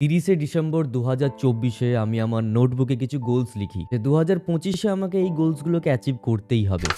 30শে December 2024-এ আমি আমার নোটবুকে কিছু গোলস লিখি যে 2025-এ আমাকে এই গোলসগুলোকে অ্যাচিভ করতেই হবে।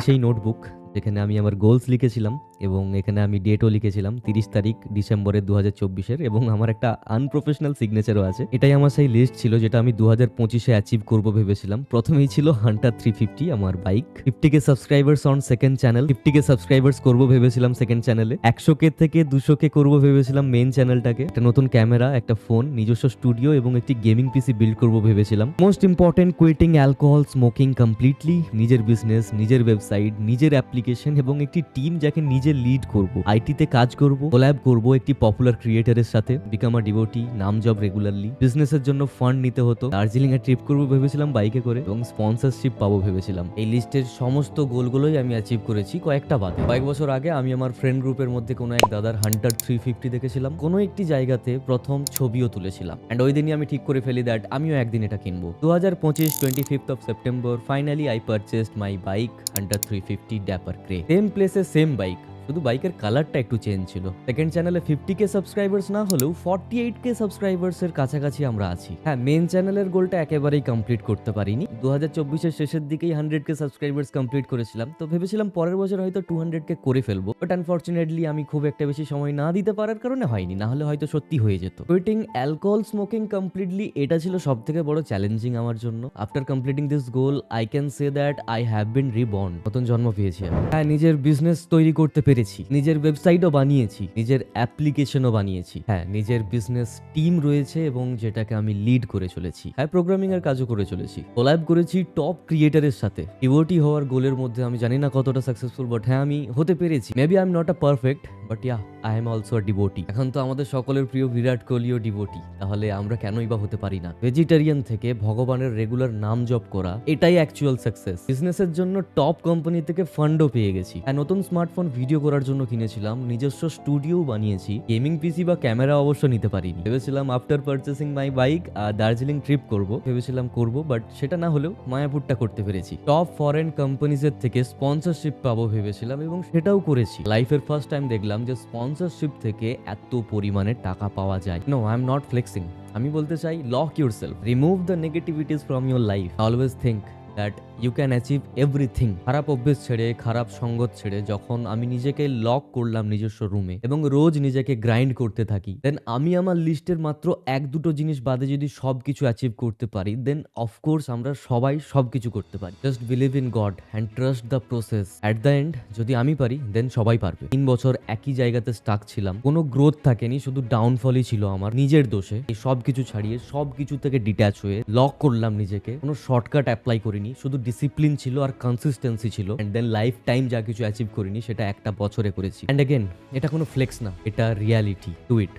সেই নোটবুক যেখানে আমি আমার গোলস লিখেছিলাম এবং এখানে আমি ডেটও লিখেছিলাম 30 তারিখ ডিসেম্বরের 2024-এর, এবং আমার একটা আনপ্রফেশনাল সিগনেচারও আছে। এটাই আমার সেই লিস্ট ছিল যেটা আমি 2025-এ অ্যাচিভ করব ভেবেছিলাম। প্রথমেই ছিল হান্টার 350, আমার bike. 50K subscribers on second channel, 50K subscribers করব ভেবেছিলাম সেকেন্ড চ্যানেলে, 100K থেকে 200K করব ভেবেছিলাম মেইন চ্যানেলটাকে। একটা নতুন ক্যামেরা, একটা ফোন, নিজস্ব স্টুডিও এবং একটি গেমিং পিসি বিল্ড করব ভেবেছিলাম। Most important, quitting alcohol smoking completely, নিজের বিজনেস, নিজের ওয়েবসাইট, নিজের অ্যাপ্লিকেশন এবং একটি টিম যাকে নিজে লিড করব। আইটিতে কাজ করব, কোল্যাব করব একটি পপুলার ক্রিয়েটরের সাথে, বিকাম আ ডিভোটি, নাম জব রেগুলারলি। বিজনেসের জন্য ফান্ড নিতে হতো, দার্জিলিং এ ট্রিপ করব ভেবেছিলাম বাইকে করে, এবং স্পন্সরশিপ পাবো ভেবেছিলাম। এই লিস্টের সমস্ত গোলগুলোই আমি অ্যাচিভ করেছি, কয়েকটা বাদে। কয়েক বছর আগে আমি আমার ফ্রেন্ড গ্রুপের মধ্যে কোনো এক দাদার হান্টার 350 দেখেছিলাম, কোনো একটি জায়গাতে প্রথম ছবিও তুলেছিলাম, এন্ড ওই দিনই আমি ঠিক করে ফেলি দ্যাট আমিও একদিন এটা কিনবো। 2025 25th of September finally I purchased my bike hunter 350 dapper grey. Same প্লেসে সেম বাইক, শুধু বাইকের কালারটা একটু চেঞ্জ ছিল। সেকেন্ড চ্যানেলে 50K সাবস্ক্রাইবার্স না হলেও 48K সাবস্ক্রাইবার্স এর কাছাকাছি আমরা আছি। হ্যাঁ, মেন চ্যানেলের গোলটা একেবারেই কমপ্লিট করতে পারিনি। 2024-এর শেষের দিকেই 100K সাবস্ক্রাইবার্স কমপ্লিট করেছিলাম, তো ভেবেছিলাম পরের বছর হয়তো 200K করে ফেলবো, বাট আনফরচুনেটলি আমি খুব একটা বেশি সময় না দিতে পারার কারণে হয়নি, না হলে হয়তো সত্যি হয়ে যেত। কুইটিং অ্যালকোহল স্মোকিং কমপ্লিটলি, এটা ছিল সব থেকে বড় চ্যালেঞ্জিং আমার জন্য। After completing this goal I can say that I have been reborn, নতুন জন্ম পেয়েছি আমি। হ্যাঁ, নিজের বিজনেস তৈরি করতে পেরেছি, নিজের ওয়েবসাইটও বানিয়েছি, নিজের অ্যাপ্লিকেশনও বানিয়েছি। হ্যাঁ, নিজের বিজনেস টিম রয়েছে এবং যেটাকে আমি লিড করে চলেছি। হ্যাঁ, প্রোগ্রামিং এর কাজও করে চলেছি, কোল্যাব করেছি টপ ক্রিয়েটরের সাথে। ডিভোটি হওয়ার গোলের মধ্যে আমি জানি না কতটা সাকসেসফুল, বাট হ্যাঁ আমি হতে পেরেছি। Maybe I am not a perfect, but yeah I am also a devotee. এখন তো আমাদের সকলের প্রিয় বিরাট কোহলিও ডিভোটি, তাহলে আমরা কেনই বা হতে পারি না? ভেজিটেরিয়ান থেকে ভগবানের রেগুলার নাম জপ করা, এটাই অ্যাকচুয়াল সাকসেস। বিজনেসের জন্য টপ কোম্পানি থেকে ফান্ডও পেয়ে গেছি। হ্যাঁ, নতুন স্মার্টফোন ভিডিও করার জন্য কিনেছিলাম, নিজস্ব স্টুডিও বানিয়েছি, গেমিং পিসি বা ক্যামেরা অবশ্য নিতে পারিনি। ভেবেছিলাম after purchasing my bike Darjeeling trip ভেবেছিলাম করব, বাট সেটা না হলেও মায়াপুরটা করতে পেরেছি। টপ ফরেন কোম্পানিজের থেকে স্পন্সরশিপ পাবো ভেবেছিলাম এবং সেটাও করেছি। লাইফের ফার্স্ট টাইম দেখলাম যে স্পন্সরশিপ থেকে এত পরিমাণে টাকা পাওয়া যায়। No, I am not flexing. আমি বলতে চাই, lock yourself, remove the negativities from your life. Always think that you can achieve everything. খারাপ অভ্যেস ছেড়ে, খারাপ সঙ্গত ছেড়ে যখন আমি নিজেকে লক করলাম নিজস্ব রুমে এবং রোজ নিজেকে গ্রাইন্ড করতে থাকি, দেন আমি আমার লিস্টের মাত্র 1-2টো জিনিস বাদে যদি সবকিছু অ্যাচিভ করতে পারি, দেন অফকোর্স আমরা সবাই সবকিছু করতে পারি। Just believe in god and trust the process. At the end যদি আমি পারি, দেন সবাই পারবে। 3 বছর একই জায়গাতে স্টাক ছিলাম, কোনো গ্রোথ থাকেনি, শুধু ডাউনফলই ছিল আমার নিজের দোষে। এই সবকিছু ছাড়িয়ে, সবকিছু থেকে ডিট্যাচ হয়ে লক করলাম নিজেকে। কোনো শর্টকাট অ্যাপ্লাই করিনি, শুধু ডিসিপ্লিন ছিল আর কনসিস্টেন্সি ছিল, এন্ড দেন লাইফ টাইম যা কিছু অ্যাচিভ করিনি সেটা একটা বছরে করেছি। এন্ড अगेन, এটা কোনো ফ্লেক্স না, এটা reality. Do it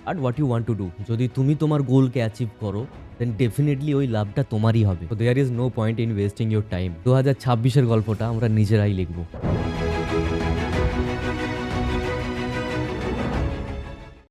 or what you want to do. যদি তুমি তোমার গোলকে অ্যাচিভ করো, দেন ডেফিনেটলি ওই লাভটা তোমারই হবে। There is no point in wasting your time. 2026-এর গল্পটা আমরা নিজেরাই লিখবো।